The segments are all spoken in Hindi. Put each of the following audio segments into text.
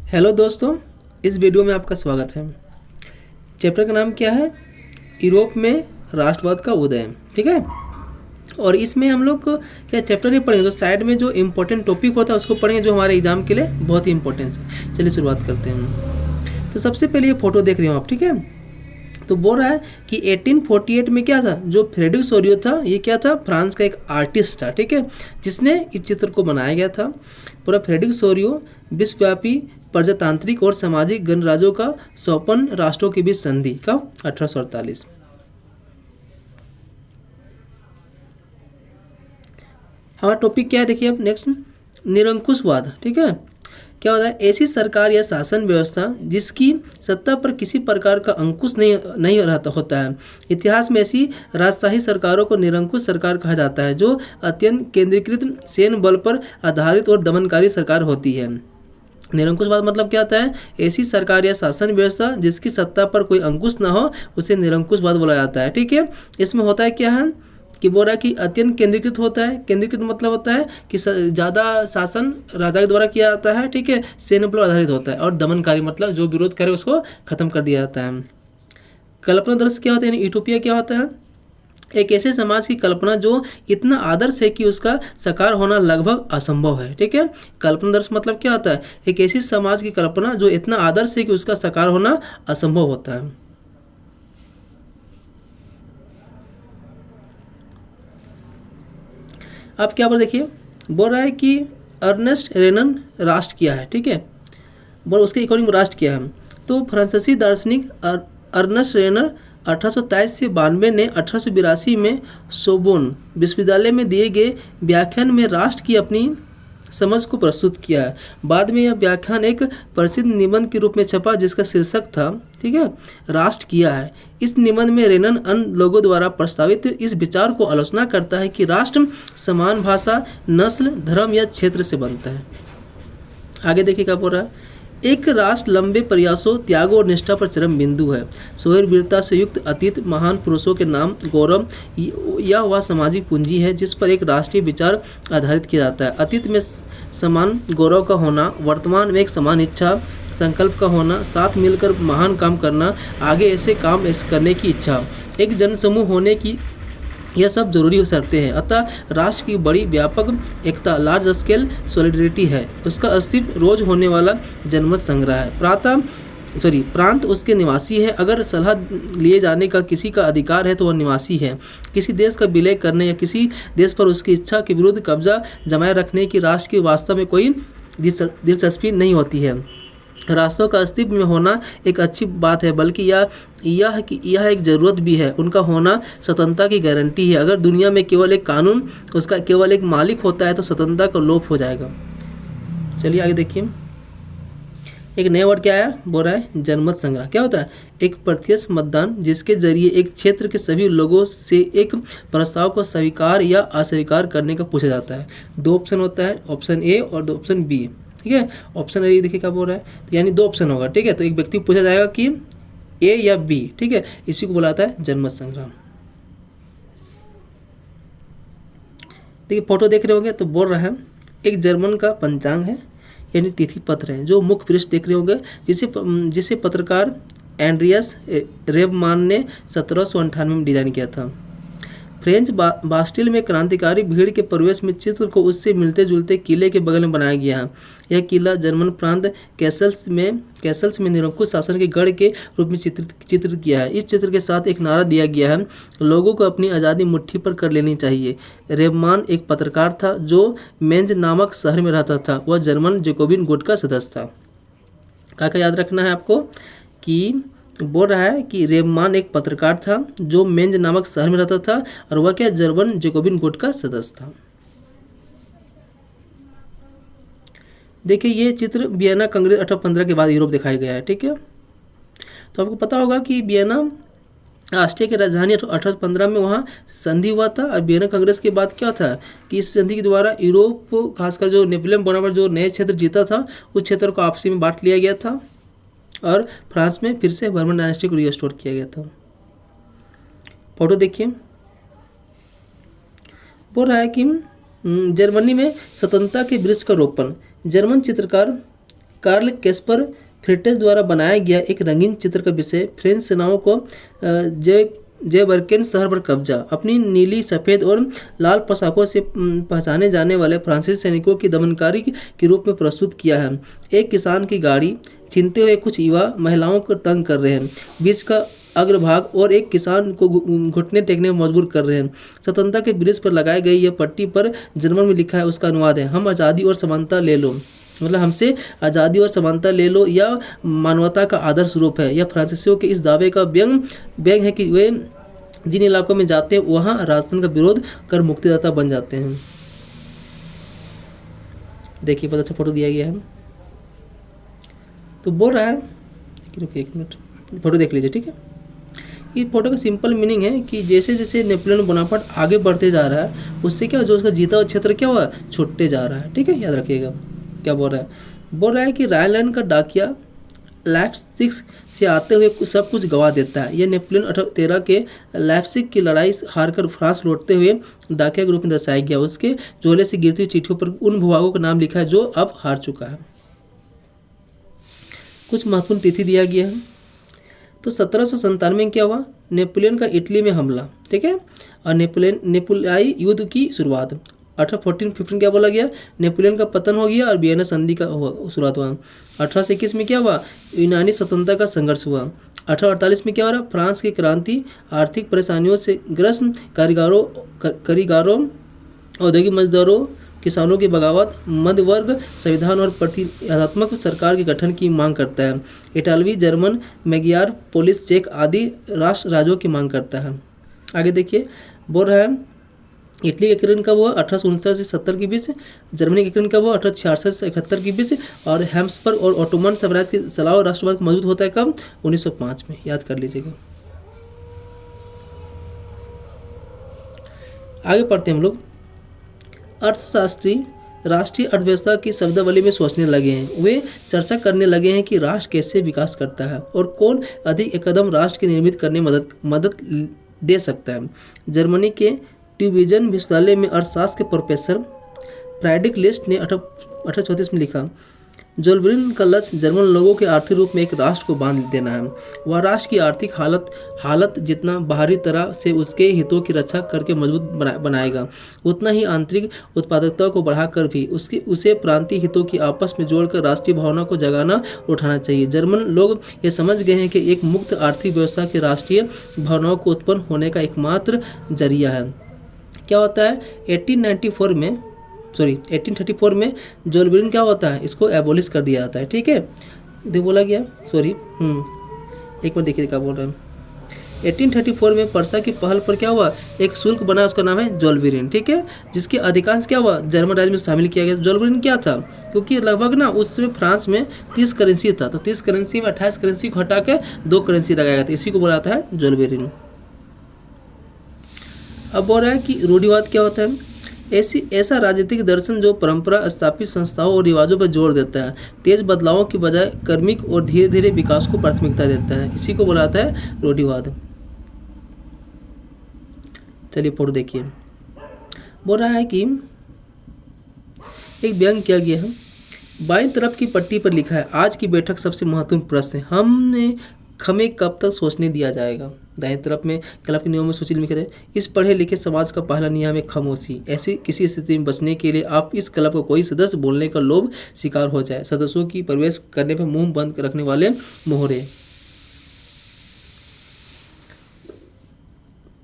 हेलो दोस्तों, इस वीडियो में आपका स्वागत है। चैप्टर का नाम क्या है? यूरोप में राष्ट्रवाद का उदय। ठीक है। और इसमें हम लोग क्या चैप्टर नहीं पढ़ेंगे, तो साइड में जो इम्पोर्टेंट टॉपिक होता है उसको पढ़ेंगे, जो हमारे एग्जाम के लिए बहुत ही इंपॉर्टेंट है। चलिए शुरुआत करते हैं। तो सबसे पहले ये फोटो देख रहे हो आप, ठीक है। तो बोल रहा है कि 1848 में क्या था, जो फ्रेडरिक सोरियो था, ये क्या था, फ्रांस का एक आर्टिस्ट था, ठीक है, जिसने इस चित्र को बनाया गया था। पूरा फ्रेडरिक सोरियो विश्वव्यापी प्रजातांत्रिक और सामाजिक गणराज्यों का 54 राष्ट्रों के बीच संधि का 1848। हमारा टॉपिक क्या है, देखिए अब नेक्स्ट, निरंकुशवाद। ठीक है। क्या होता है? ऐसी सरकार या शासन व्यवस्था जिसकी सत्ता पर किसी प्रकार का अंकुश नहीं रहता होता है। इतिहास में ऐसी राजशाही सरकारों को निरंकुश सरकार कहा जाता है, जो अत्यंत केंद्रीकृत सैन्य बल पर आधारित और दमनकारी सरकार होती है। निरंकुशवाद मतलब क्या होता है? ऐसी सरकार या शासन व्यवस्था जिसकी सत्ता पर कोई अंकुश ना हो, उसे निरंकुशवाद बोला जाता है। ठीक है। इसमें होता है क्या है कि बोल रहा है कि अत्यंत केंद्रीकृत होता है। केंद्रीकृत मतलब होता है कि ज़्यादा शासन राजा के द्वारा किया जाता है, ठीक है, सैन्य पर आधारित होता है। और दमनकारी मतलब जो विरोध करे उसको खत्म कर दिया जाता है। कल्पना दर्श क्या होता है, यानी यूटोपिया क्या होता है? एक ऐसे समाज की कल्पना जो इतना आदर्श है कि उसका साकार होना लगभग असंभव है। ठीक है। कल्पना दर्श मतलब क्या होता है? एक ऐसी समाज की कल्पना जो इतना आदर्श है कि उसका साकार होना असंभव होता है। अब क्या पर देखिए, बोल रहा है कि अर्नेस्ट रेनन राष्ट्र क्या है। ठीक है। बोल उसके अकॉर्डिंग राष्ट्र क्या है। तो फ्रांसीसी दार्शनिक अर्नेस्ट रेनर 1823 से 92 ने 1882 में सोबोन विश्वविद्यालय में दिए गए व्याख्यान में राष्ट्र की अपनी समझ को प्रस्तुत किया है। बाद में यह व्याख्यान एक प्रसिद्ध निबंध के रूप में छपा, जिसका शीर्षक था, ठीक है, राष्ट्र किया है। इस निबंध में रेनन अन्य लोगों द्वारा प्रस्तावित इस विचार को आलोचना करता है कि राष्ट्र समान भाषा, नस्ल, धर्म या क्षेत्र से बनता है। आगे देखिए क्या बोल रहा है। एक राष्ट्र लंबे प्रयासों, त्यागों और निष्ठा पर चरम बिंदु है। शौर्य वीरता से युक्त अतीत महान पुरुषों के नाम, गौरव, यह वह सामाजिक पूंजी है जिस पर एक राष्ट्रीय विचार आधारित किया जाता है। अतीत में समान गौरव का होना, वर्तमान में एक समान इच्छा संकल्प का होना, साथ मिलकर महान काम करना, आगे ऐसे काम करने की इच्छा, एक जनसमूह होने की, यह सब जरूरी हो सकते हैं। अतः राष्ट्र की बड़ी व्यापक एकता, लार्ज स्केल सॉलिडरिटी है। उसका अस्तित्व रोज होने वाला जनमत संग्रह है। प्रांत उसके निवासी है। अगर सलाह लिए जाने का किसी का अधिकार है तो वह निवासी है। किसी देश का विलय करने या किसी देश पर उसकी इच्छा के विरुद्ध कब्जा जमाए रखने की राष्ट्र की वास्तव में कोई दिलचस्पी नहीं होती है। राष्ट्रों का अस्तित्व में होना एक अच्छी बात है, बल्कि यह एक ज़रूरत भी है। उनका होना स्वतंत्रता की गारंटी है। अगर दुनिया में केवल एक कानून, उसका केवल एक मालिक होता है तो स्वतंत्रता का लोप हो जाएगा। चलिए आगे देखिए, एक नया वर्ड क्या आया, बोल रहा है जनमत संग्रह। क्या होता है? एक प्रत्यक्ष मतदान जिसके जरिए एक क्षेत्र के सभी लोगों से एक प्रस्ताव को स्वीकार या अस्वीकार करने का पूछा जाता है। दो ऑप्शन होता है, ऑप्शन ए और दो ऑप्शन बी। ठीक है। ऑप्शन ए देखिए क्या बोल रहा है, तो यानी दो ऑप्शन होगा। ठीक है। तो एक व्यक्ति पूछा जाएगा कि ए या बी। ठीक है। इसी को बुलाता है जनमत संग्राम। देखिए फोटो देख रहे होंगे, तो बोल रहा है एक जर्मन का पंचांग है, यानी तिथि पत्र है, जो मुख्य पृष्ठ देख रहे होंगे, जिसे पत्रकार एंड्रियस रेबमान ने 1798 में डिजाइन किया था। फ्रेंच बास्टिल में क्रांतिकारी भीड़ के प्रवेश में चित्र को उससे मिलते जुलते किले के बगल में बनाया गया है। यह किला जर्मन प्रांत कैसल्स में निरंकुश शासन के गढ़ के रूप में चित्रित किया है। इस चित्र के साथ एक नारा दिया गया है, लोगों को अपनी आज़ादी मुट्ठी पर कर लेनी चाहिए। रेबमान एक पत्रकार था जो मेंज नामक शहर में रहता था। वह जर्मन जैकोबिन गुट का सदस्य था। क्या याद रखना है आपको कि बोल रहा है कि रेबमान एक पत्रकार था जो मेंज नामक शहर में रहता था, और वह क्या, जर्मन जैकोबिन गुट का सदस्य था। देखिए ये चित्र वियना कांग्रेस 1815 के बाद यूरोप दिखाया गया है। ठीक है। तो आपको पता होगा कि वियना ऑस्ट्रिया की राजधानी 1815 में वहाँ संधि हुआ था। और वियना कांग्रेस के बाद क्या था कि इस संधि के द्वारा यूरोप, खासकर जो नेपोलियन बोनापार्ट जो नए क्षेत्र जीता था, उस क्षेत्र को आपसी में बांट लिया गया था और फ्रांस में फिर से बर्मन डायनेस्टी को रिस्टोर किया गया था। फोटो देखिए, बोल रहा है कि जर्मनी में स्वतंत्रता के वृक्ष का रोपण। जर्मन चित्रकार कार्ल कैस्पर फ्रिटेज द्वारा बनाया गया एक रंगीन चित्र का विषय फ्रेंच सेनाओं को जेबर्केन शहर पर कब्जा। अपनी नीली, सफ़ेद और लाल पोशाकों से पहचाने जाने वाले फ्रांसीसी सैनिकों की दमनकारी के रूप में प्रस्तुत किया है। एक किसान की गाड़ी छीनते हुए कुछ युवा महिलाओं को तंग कर रहे हैं। बीच का अग्रभाग और एक किसान को घुटने टेकने में मजबूर कर रहे हैं। स्वतंत्रता के ब्रिज पर लगाई गई यह पट्टी पर जर्मन में लिखा है, उसका अनुवाद है, हम आज़ादी और समानता ले लो। मतलब हमसे आज़ादी और समानता ले लो या मानवता का आदर्श रूप है। यह फ्रांसीसियों के इस दावे का व्यंग है कि वे जिन इलाकों में जाते हैं वहाँ राजस्थान का विरोध कर मुक्तिदाता बन जाते हैं। देखिए बहुत अच्छा फोटो दिया गया है। तो बोल रहा है, रुकिए एक मिनट, फोटो देख लीजिए, ठीक है। इस फोटो का सिंपल मीनिंग है कि जैसे जैसे नेपोलियन बोनापार्ट आगे बढ़ते जा रहा है उससे क्या जो उसका जीता हुआ क्षेत्र क्या हुआ, छूटते जा रहा है, ठीक है, याद रखिएगा। क्या बोल रहा है कि रायलैंड का डाकिया लाइप्जिग से आते हुए सब कुछ गवा देता है। यह नेपोलियन 1813 के लाइप्जिग की लड़ाई हारकर फ्रांस लौटते हुए डाकिया के रूप में दर्शाया गया। उसके झोले से गिरती हुई चिट्ठियों पर उन भूभागों का नाम लिखा है जो अब हार चुका है। कुछ महत्वपूर्ण तिथि दिया गया है। तो 1797 में क्या हुआ, नेपोलियन का इटली में हमला, ठीक है, और नेपोलियाई युद्ध की शुरुआत। 1814-15 क्या बोला गया, नेपोलियन का पतन हो गया और वियना संधि का शुरुआत हुआ। 1821 में क्या हुआ, यूनानी स्वतंत्रता का संघर्ष हुआ। 1848 में क्या हो रहा, फ्रांस की क्रांति, आर्थिक परेशानियों से ग्रस्त कारीगरों, औद्योगिक मजदूरों, किसानों की बगावत, मध्य वर्ग संविधान और प्रतिनिधात्मक सरकार के गठन की मांग करता है। इटालवी, जर्मन, मैगियार, पोलिश, चेक आदि राष्ट्र राज्यों की मांग करता है। आगे देखिए, बोल रहा है इटली का एकीकरण कब हुआ, 1859 से 70 के बीच। जर्मनी का एकीकरण कब हुआ, 1866 से 71 के बीच। और हैम्सबर्ग और ओटोमन साम्राज्य के सलाह और राष्ट्रवाद मजबूत होता है कब, 1905 में, याद कर लीजिएगा। आगे पढ़ते हैं हम लोग। अर्थशास्त्री राष्ट्रीय अर्थव्यवस्था की शब्दावली में सोचने लगे हैं। वे चर्चा करने लगे हैं कि राष्ट्र कैसे विकास करता है और कौन अधिक एक कदम राष्ट्र की निर्मित करने में मदद दे सकता है। जर्मनी के ट्यूबिंजन विश्वविद्यालय में अर्थशास्त्र के प्रोफेसर फ्रेडरिक लिस्ट ने 1834 में लिखा, जोल्बरिन का लक्ष्य जर्मन लोगों के आर्थिक रूप में एक राष्ट्र को बांध देना है। वह राष्ट्र की आर्थिक हालत जितना बाहरी तरह से उसके हितों की रक्षा करके मजबूत बनाएगा, उतना ही आंतरिक उत्पादकता को बढ़ाकर भी उसे प्रांतीय हितों की आपस में जोड़कर राष्ट्रीय भावना को जगाना और उठाना चाहिए। जर्मन लोग ये समझ गए हैं कि एक मुक्त आर्थिक व्यवस्था के राष्ट्रीय भावनाओं को उत्पन्न होने का एकमात्र जरिया है। क्या होता है, 1834 में जोल्बरिन क्या होता है, इसको एबोलिश कर दिया जाता है, ठीक है, देखो बोला गया, सॉरी एक बार देखिए क्या बोल रहे हैं। 1834 में पर्सा की पहल पर क्या हुआ, एक शुल्क बना, उसका नाम है जोल्बरिन, ठीक है, जिसके अधिकांश क्या हुआ जर्मन राज्य में शामिल किया गया। जोल्बरिन क्या था, क्योंकि लगभग ना उस समय फ्रांस में 30 करेंसी था, तो 30 करेंसी में 28 करेंसी को हटा के 2 करेंसी लगाया गया था, इसी को बोला जाता है जोल्बरिन। अब बोल रहा है कि रूढ़िवाद क्या होता है, ऐसा राजनीतिक दर्शन जो परंपरा स्थापित संस्थाओं और रिवाजों पर जोर देता है, तेज बदलावों की बजाय क्रमिक और धीरे धीरे विकास को प्राथमिकता देता है, इसी को बोला जाता है रूढ़िवाद। चलिए फोटो देखिए, बोल रहा है कि एक व्यंग किया गया है। बाईं तरफ की पट्टी पर लिखा है, आज की बैठक सबसे महत्वपूर्ण प्रश्न है, हमें कब तक सोचने दिया जाएगा। दाएं तरफ में क्लब के नियमों में सूची लिखे थे, इस पढ़े लिखे समाज का पहला नियम है खामोशी। ऐसी किसी स्थिति में बचने के लिए आप इस क्लब का कोई सदस्य बोलने का लोभ शिकार हो जाए, सदस्यों की प्रवेश करने पर मुंह बंद रखने वाले मोहरे।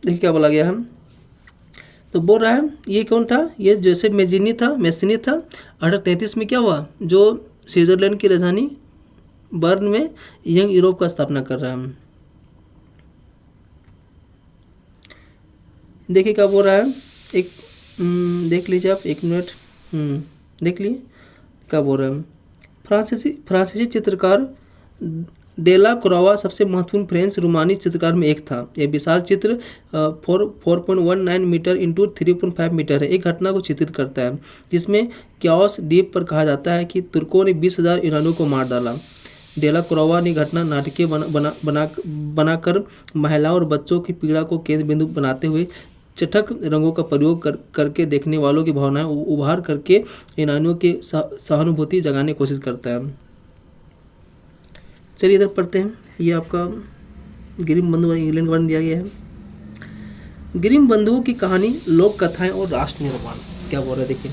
देखिए क्या बोला गया है, तो बोल रहा है ये कौन था, ये जोसेफ मेजिनी था। 1833 में क्या हुआ, जो स्विट्जरलैंड की राजधानी बर्न में यंग यूरोप का स्थापना कर रहा है। देखिए क्या बोल रहा है, एक देख लीजिए आप, एक मिनट देख लिए क्या बोल रहा है। फ्रांसीसी चित्रकार डेला क्रोवा सबसे महत्वपूर्ण फ्रेंच रोमानी चित्रकार में एक था। यह विशाल चित्र 4.19 मीटर इंटू 3.5 मीटर है। एक घटना को चित्रित करता है जिसमें क्याओस द्वीप पर कहा जाता है कि तुर्कों ने 20,000 यूनानियों को मार डाला। डेला क्रोवा ने घटना नाटकीय बनाकर महिलाओं और बच्चों की पीड़ा को केंद्र बिंदु बनाते हुए चटक रंगों का प्रयोग करके देखने वालों की भावनाएं उभार करके यूनानियों के सहानुभूति जगाने की कोशिश करता है। चलिए इधर पढ़ते हैं। ये आपका ग्रीम बंधु इंग्लैंड के बारे में दिया गया है। ग्रीम बंधुओं की कहानी, लोक कथाएं और राष्ट्र निर्माण। क्या बोल रहे हैं देखिए।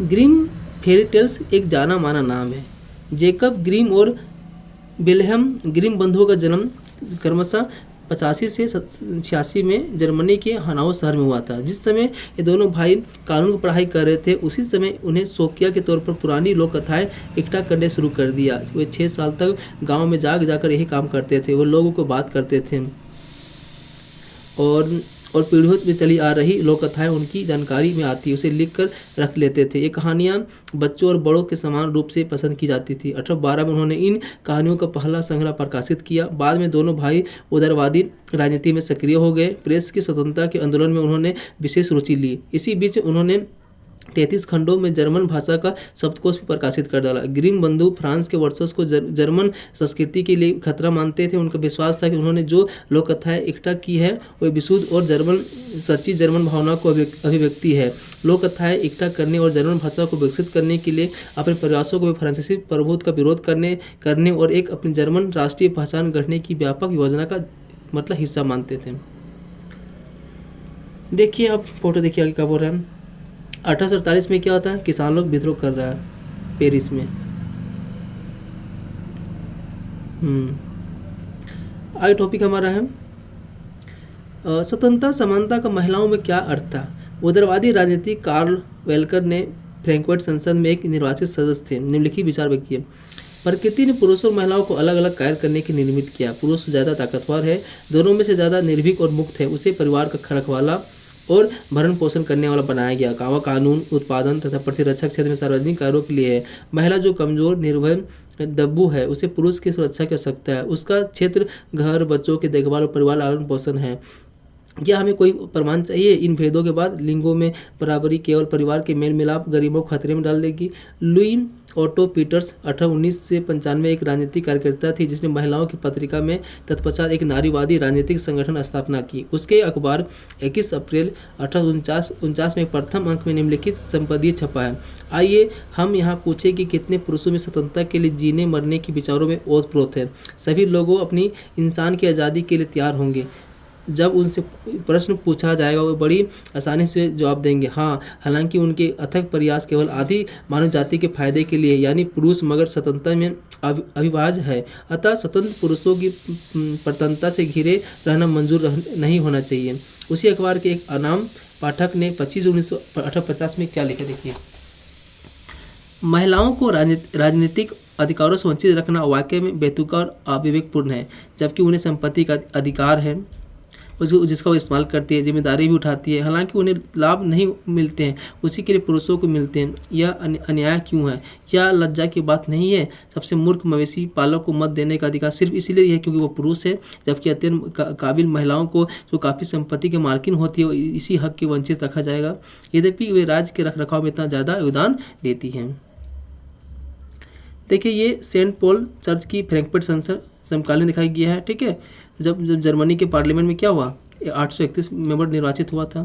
ग्रीम फेरी टेल्स एक जाना माना नाम है। जेकब ग्रीम और विल्हेम ग्रीम बंधुओं का जन्म क्रमशः 85 से 86 में जर्मनी के हनाओ शहर में हुआ था। जिस समय ये दोनों भाई कानून की पढ़ाई कर रहे थे, उसी समय उन्हें शौकिया के तौर पर पुरानी लोक कथाएं इकट्ठा करने शुरू कर दिया। वे 6 साल तक गांव में जाकर यही काम करते थे। वो लोगों को बात करते थे और पीढ़ियों में चली आ रही लोक कथाएं उनकी जानकारी में आती, उसे लिख कर रख लेते थे। ये कहानियाँ बच्चों और बड़ों के समान रूप से पसंद की जाती थी। 1812 में उन्होंने इन कहानियों का पहला संग्रह प्रकाशित किया। बाद में दोनों भाई उदारवादी राजनीति में सक्रिय हो गए। प्रेस की स्वतंत्रता के आंदोलन में उन्होंने विशेष रुचि ली। इसी बीच उन्होंने 33 खंडों में जर्मन भाषा का शब्दकोश भी प्रकाशित कर डाला। ग्रीम बंधु फ्रांस के वर्चस्व को जर्मन संस्कृति के लिए खतरा मानते थे। उनका विश्वास था कि उन्होंने जो लोक कथाएं इकट्ठा की है वह विशुद्ध और सच्ची जर्मन भावना को अभिव्यक्ति है। लोक कथाएं इकट्ठा करने और जर्मन भाषा को विकसित करने के लिए अपने प्रयासों को फ्रांसीसी प्रभुत्व का विरोध करने और एक अपनी जर्मन राष्ट्रीय पहचान गढ़ने की व्यापक योजना का हिस्सा मानते थे। देखिए आप फोटो देखिए आगे क्या बोल रहे हैं। 1848 में क्या होता है, किसान लोग विद्रोह कर रहा है पेरिस में। आगे टॉपिक हमारा है स्वतंत्रता समानता का महिलाओं में क्या अर्थ था। उदारवादी राजनीतिक कार्ल वेलकर ने फ्रैंकफर्ट संसद में एक निर्वाचित सदस्य थे। निम्नलिखित विचार व्यक्त किए। प्रकृति ने पुरुषों और महिलाओं को अलग अलग कार्य करने की निर्मित किया। पुरुष ज़्यादा ताकतवर है, दोनों में से ज़्यादा निर्भीक और मुक्त है। उसे परिवार का रखवाला और भरण पोषण करने वाला बनाया गया। कानून, उत्पादन तथा प्रतिरक्षा क्षेत्र में सार्वजनिक कार्यों के लिए है। महिला जो कमजोर, निर्भय, दब्बू है, उसे पुरुष की सुरक्षा की आवश्यकता है। उसका क्षेत्र घर, बच्चों की देखभाल और परिवार लालन पोषण है। क्या हमें कोई प्रमाण चाहिए? इन भेदों के बाद लिंगों में बराबरी केवल परिवार के मेल मिलाप गरीबों को खतरे में डाल देगी। लुई ऑटो पीटर्स 1819 एक राजनीतिक कार्यकर्ता थी जिसने महिलाओं की पत्रिका में तत्पश्चात एक नारीवादी राजनीतिक संगठन स्थापना की। उसके अखबार 21 अप्रैल 1849 में प्रथम अंक में निम्नलिखित संपादकीय छपा है। आइए हम यहाँ पूछें कि कितने पुरुषों में स्वतंत्रता के लिए जीने मरने के विचारों में ओतप्रोत है। सभी लोगों अपनी इंसान की आज़ादी के लिए तैयार होंगे। जब उनसे प्रश्न पूछा जाएगा वो बड़ी आसानी से जवाब देंगे हाँ, हालांकि उनके अथक प्रयास केवल आधी मानव जाति के फायदे के लिए यानी पुरुष मगर स्वतंत्रता में अविभाज्य है। अतः स्वतंत्र पुरुषों की प्रतंत्रता से घिरे रहना मंजूर नहीं होना चाहिए। उसी अखबार के एक अनाम पाठक ने 25/1950 में क्या लिखा देखिए। महिलाओं को राजनीतिक अधिकारों से वंचित रखना वाकई में बेतुका और अविवेकपूर्ण है, जबकि उन्हें संपत्ति का अधिकार है जिसका वो इस्तेमाल करती है, जिम्मेदारी भी उठाती है। हालांकि उन्हें लाभ नहीं मिलते हैं उसी के लिए पुरुषों को मिलते हैं। यह अन्याय क्यों है? क्या लज्जा की बात नहीं है? सबसे मूर्ख मवेशी पालक को मत देने का अधिकार सिर्फ इसलिए है क्योंकि वो पुरुष है, जबकि अत्यंत काबिल महिलाओं को जो काफ़ी संपत्ति के मालकिन होती है इसी हक के वंचित रखा जाएगा, यद्यपि वे राज्य के रखरखाव में इतना ज़्यादा योगदान देती हैं। देखिए ये सेंट पॉल चर्च की फ्रैंकफर्ट संसद समकालीन दिखाई गया है। ठीक है, जब जर्मनी के पार्लियामेंट में क्या हुआ 831 मेंबर निर्वाचित हुआ था।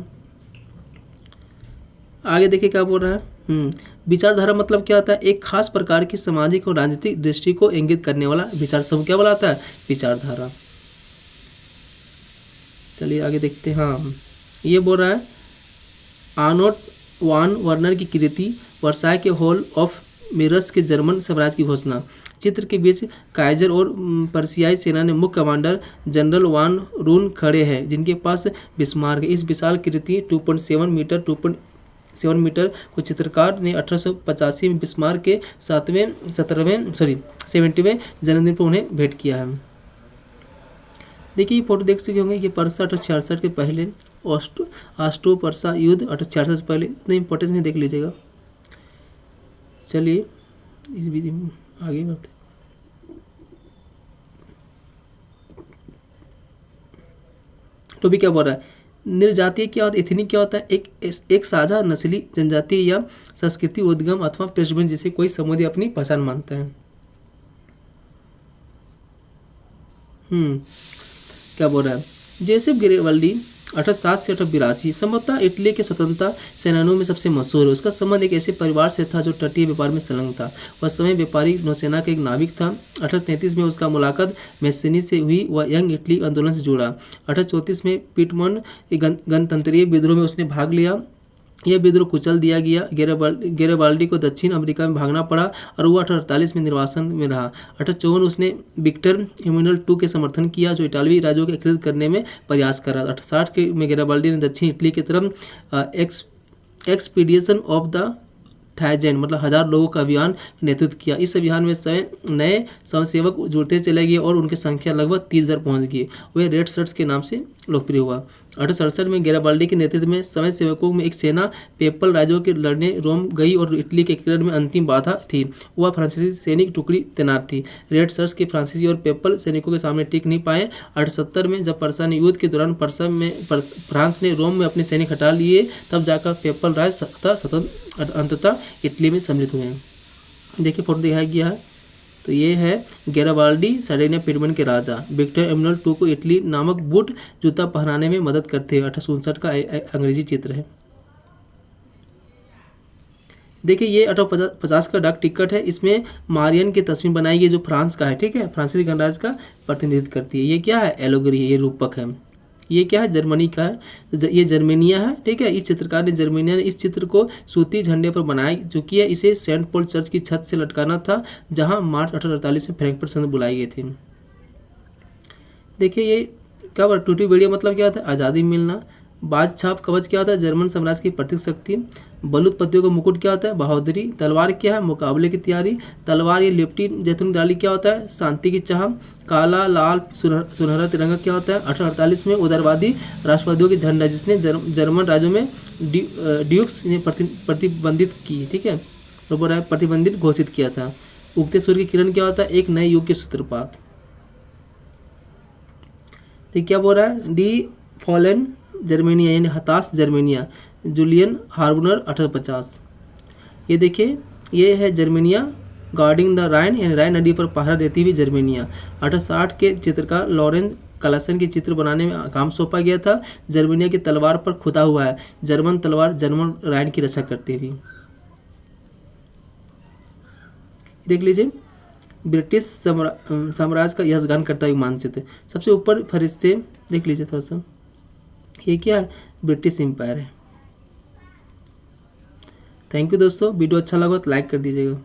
आगे देखिए क्या बोल रहा है। विचारधारा मतलब क्या होता है? एक खास प्रकार की सामाजिक और राजनीतिक दृष्टि को इंगित करने वाला विचार समूह क्या बोलाता है? विचारधारा। चलिए आगे देखते हैं। हाँ, ये बोल रहा है आर्नोट वान वर्नर की कृति वर्साय के हॉल ऑफ मिरर्स के जर्मन साम्राज्य की घोषणा। चित्र के बीच काइजर और पर्सियाई सेना ने मुख्य कमांडर जनरल वान रून खड़े हैं जिनके पास बिस्मार्क है। इस विशाल कृति 2.7 मीटर को चित्रकार ने 1885 में बिस्मार्क के 70वें जन्मदिन पर उन्हें भेंट किया है। देखिए ये फोटो देख सके होंगे। ये परसा 1866 के पहले ऑस्ट्रो परसा युद्ध 1866 से पहले, इतना इंपॉर्टेंस नहीं, देख लीजिएगा। चलिए इस विधि में आगे बढ़ते। तो भी क्या बोल रहा है? निर्जातीय क्या होता है? एथनिक क्या होता है? एक साझा नस्ली जनजाति या संस्कृति उद्गम अथवा पृष्ठभूमि जिसे कोई समुदाय अपनी पहचान मानता है। क्या बोल रहा है? जोसेफ गेरिबाल्डी 1807 से 1882। संभवतः इटली के स्वतंत्रता सेनानियों में सबसे मशहूर है। उसका संबंध एक ऐसे परिवार से था जो तटीय व्यापार में संलग्न था। वह समय व्यापारी नौसेना का एक नाविक था। 1833 में उसका मुलाकात मैसेनी से हुई। वह यंग इटली आंदोलन से जुड़ा। 1834 में पिटमन गणतंत्रीय विद्रोह में उसने भाग लिया। यह विद्रोह कुचल दिया गया। गैरिबाल्डी को दक्षिण अमेरिका में भागना पड़ा और वो 1848 में निर्वासन में रहा। 1854 उसने विक्टर इमैनुएल II के समर्थन किया जो इटालवी राज्यों को एकीकृत करने में प्रयास कर रहा था। 1860 में गैरिबाल्डी ने दक्षिण इटली की तरफ एक्सपीडिशन ऑफ द थाइजेंड मतलब 1000 लोगों का अभियान नेतृत्व किया। इस अभियान में नए स्वयंसेवक जुड़ते चले गए और उनकी संख्या लगभग 30,000 पहुँच गई। वह रेड शर्ट्स के नाम से लोकप्रिय हुआ। 1867 में गैरिबाल्डी के नेतृत्व में स्वयंसेवकों में एक सेना पेपल राज्यों के लड़ने रोम गई और इटली के एकीकरण में अंतिम बाधा थी। वह फ्रांसीसी सैनिक टुकड़ी तैनात थी। रेड शर्ट्स के फ्रांसीसी और पेपल सैनिकों के सामने टिक नहीं पाए। 1870 में जब पर्सियन युद्ध के दौरान फ्रांस ने रोम में अपने सैनिक हटा लिए, तब जाकर पेपल राज अंततः इटली में सम्मिलित हुए हैं। देखिए फोटो दिखाया गया है। तो ये है गैरिबाल्डी सार्डिनिया पिटमन के राजा। विक्टर इमैनुएल II को इटली नामक बूट जूता पहनाने में मदद करते हुए 1859 का अंग्रेजी चित्र है। देखिए ये 1850 का डाक टिकट है। इसमें मारियन की तस्वीर बनाई गई जो फ्रांस का है, ठीक है, फ्रांसीसी गणराज्य का प्रतिनिधित्व करती है। ये क्या है? एलोगरी है, ये रूपक है। ये क्या है? जर्मनी का है, ये जर्मेनिया है, ठीक है। इस चित्रकार ने जर्मेनिया ने इस चित्र को सूती झंडे पर बनाया, जो कि है इसे सेंट पॉल चर्च की छत से लटकाना था, जहां मार्च 1848 में फ्रैंकफर्ट संधि बुलाई गई थी। देखिए ये क्या हुआ? टूटी बेड़िया मतलब क्या होता है? आज़ादी मिलना। बाज छाप कवच क्या होता है? जर्मन साम्राज्य की प्रतीक शक्ति। बलूत पत्तियों का मुकुट क्या होता है? बहादुरी। तलवार क्या है? मुकाबले की तैयारी। तलवार ये लिपटी जैतून डाली क्या होता है? शांति की चाह। काला लाल सुनहरा तिरंगा क्या होता है? 1848 में उदारवादी राष्ट्रवादियों की झंडा, जिसने जर्मन राज्यों में ड्यूक्स ने प्रतिबंधित की, ठीक है, प्रतिबंधित घोषित किया था। उगते सूर्य की किरण क्या होता है? एक नए युग के सूत्रपात। तो क्या बोल रहा है? डी फॉलन जर्मेनिया यानी हताश जर्मेनिया, जूलियन हार्बनर 1850। ये देखिए ये है जर्मेनिया गार्डिंग द राइन यानी राइन नदी पर पहरा देती हुई जर्मेनिया। 1860 के चित्रकार लॉरेंस क्लासन के चित्र बनाने में काम सौंपा गया था। जर्मेनिया की तलवार पर खुदा हुआ है जर्मन तलवार, जर्मन राइन की रक्षा करती हुई। देख लीजिए ब्रिटिश साम्राज्य का यशगान करता हुआ मानचित्र। सबसे ऊपर फरिश्ते देख लीजिए थोड़ा सा, ये क्या है? ब्रिटिश एम्पायर है। थैंक यू दोस्तों, वीडियो अच्छा लगा तो लाइक कर दीजिएगा।